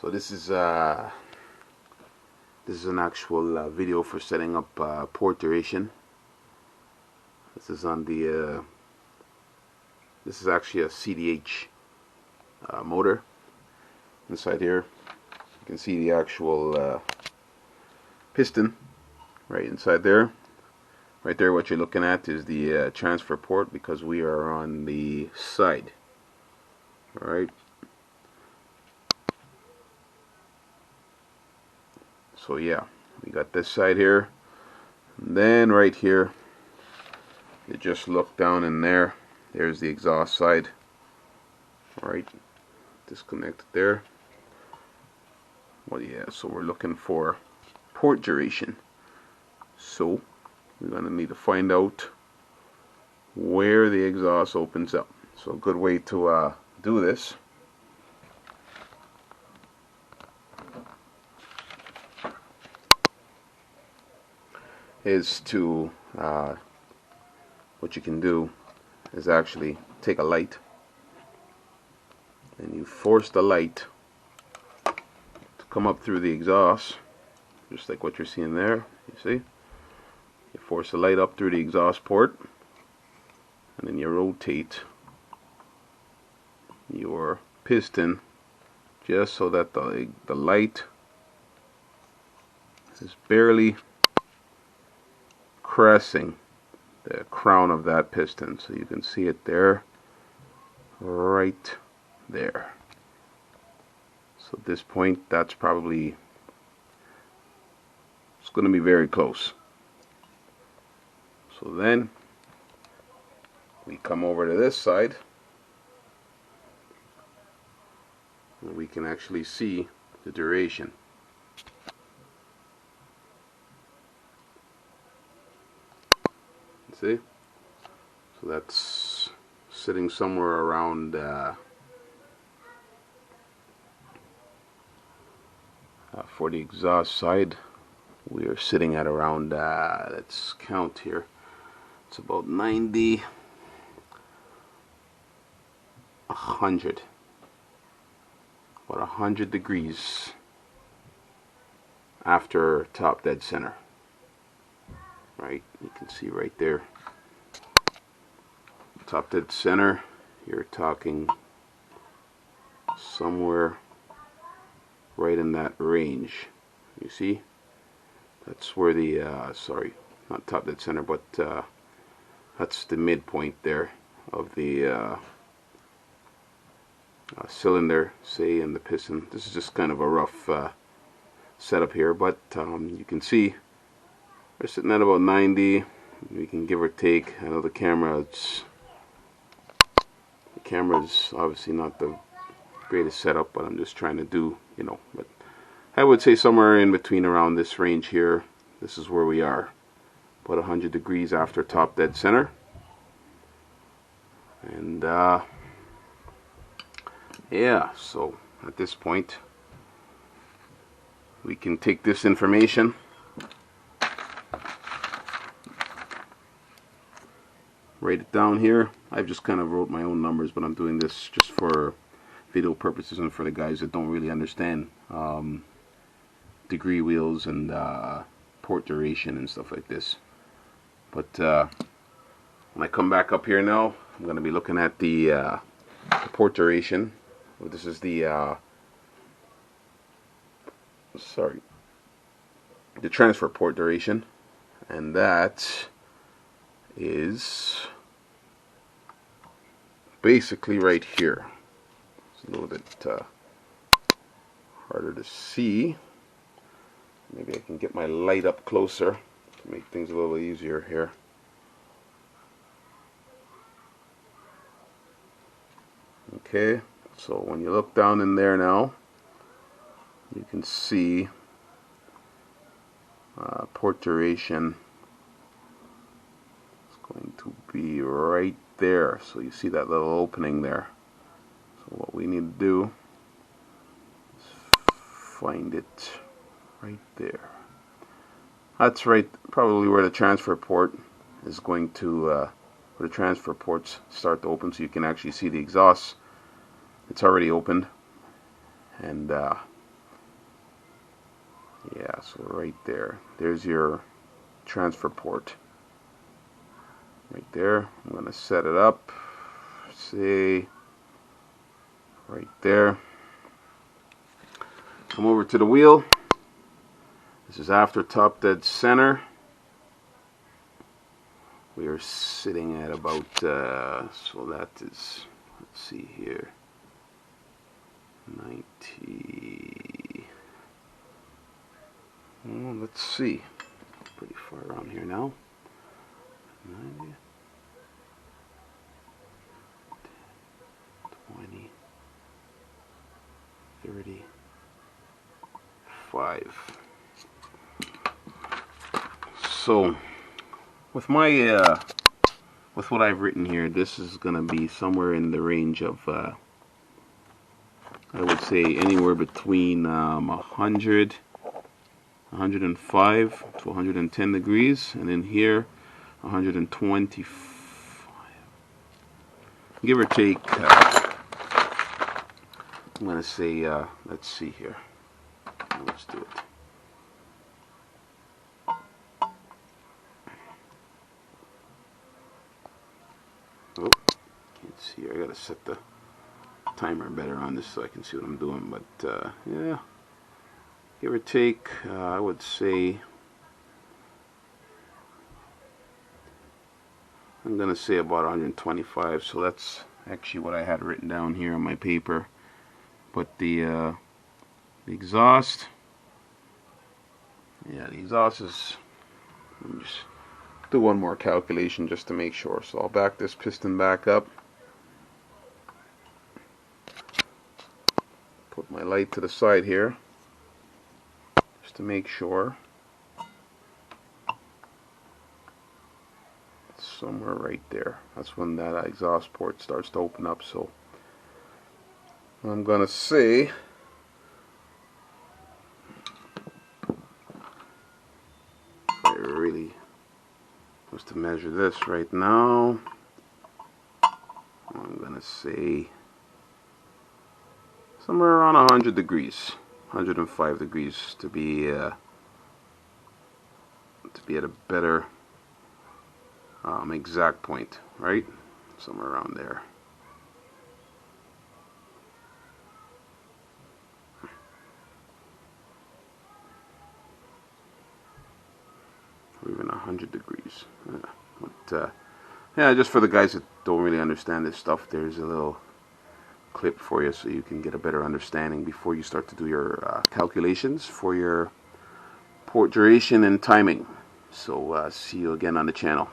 So this is an actual video for setting up port duration. This is on the this is actually a CDH motor. Inside here you can see the actual piston right inside there. Right there, what you're looking at is the transfer port, because we are on the side. Alright, so yeah, we got this side here, and then right here you just look down in there, there's the exhaust side. Alright, disconnected there. Well, yeah, so we're looking for port duration, so we're going to need to find out where the exhaust opens up. So a good way to do this is to what you can do is actually take a light and you force the light to come up through the exhaust, just like what you're seeing there. You see, you force the light up through the exhaust port, and then you rotate your piston just so that the light is barely caressing the crown of that piston. So you can see it there, right there. So at this point, that's probably, it's going to be very close. So then we come over to this side and we can actually see the duration. See? So that's sitting somewhere around for the exhaust side, we are sitting at around let's count here, it's about 90, 100, about 100 degrees after top dead center. Right, you can see right there, top dead center, you're talking somewhere right in that range. You see, that's where the sorry, not top dead center, but that's the midpoint there of the cylinder, say, and the piston. This is just kind of a rough setup here, but you can see we're sitting at about 90. We can give or take. I know the camera's obviously not the greatest setup, but I'm just trying to do, you know, but I would say somewhere in between around this range here. This is where we are, about 100 degrees after top dead center. And yeah, so at this point we can take this information, write it down here. I've just kind of wrote my own numbers, but I'm doing this just for video purposes and for the guys that don't really understand degree wheels and port duration and stuff like this. But when I come back up here now, I'm going to be looking at the port duration. Well, this is the the transfer port duration, and that is basically right here. It's a little bit harder to see. Maybe I can get my light up closer to make things a little easier here. Okay, so when you look down in there now, you can see port duration is going to be right there. So you see that little opening there. So what we need to do is find it right there. That's right, probably where the transfer port is going to, where the transfer ports start to open, so you can actually see the exhaust. It's already opened, and Yeah, so right there. There's your transfer port. Right there. I'm going to set it up. See, right there. Come over to the wheel. This is after top dead center. We are sitting at about, so that is, let's see here, 90, well, let's see, pretty far around here now, 90, 20, 35. So, with my, with what I've written here, this is going to be somewhere in the range of, I would say anywhere between 100, 105 to 110 degrees, and in here 125, give or take. I'm going to say, let's see here. Let's do it. Oh, can't see here. I got to set the timer better on this so I can see what I'm doing. But yeah, give or take, I would say, I'm going to say about 125. So that's actually what I had written down here on my paper. But the exhaust, yeah, the exhaust is, let me just do one more calculation just to make sure. So I'll back this piston back up, put my light to the side here just to make sure. It's somewhere right there. That's when that exhaust port starts to open up. So I'm gonna say, if I really was to measure this right now, I'm gonna say somewhere around 100 degrees, 105 degrees to be at a better exact point, right? Somewhere around there. Or even 100 degrees. Yeah, just for the guys that don't really understand this stuff, there's a little clip for you so you can get a better understanding before you start to do your calculations for your port duration and timing. So see you again on the channel.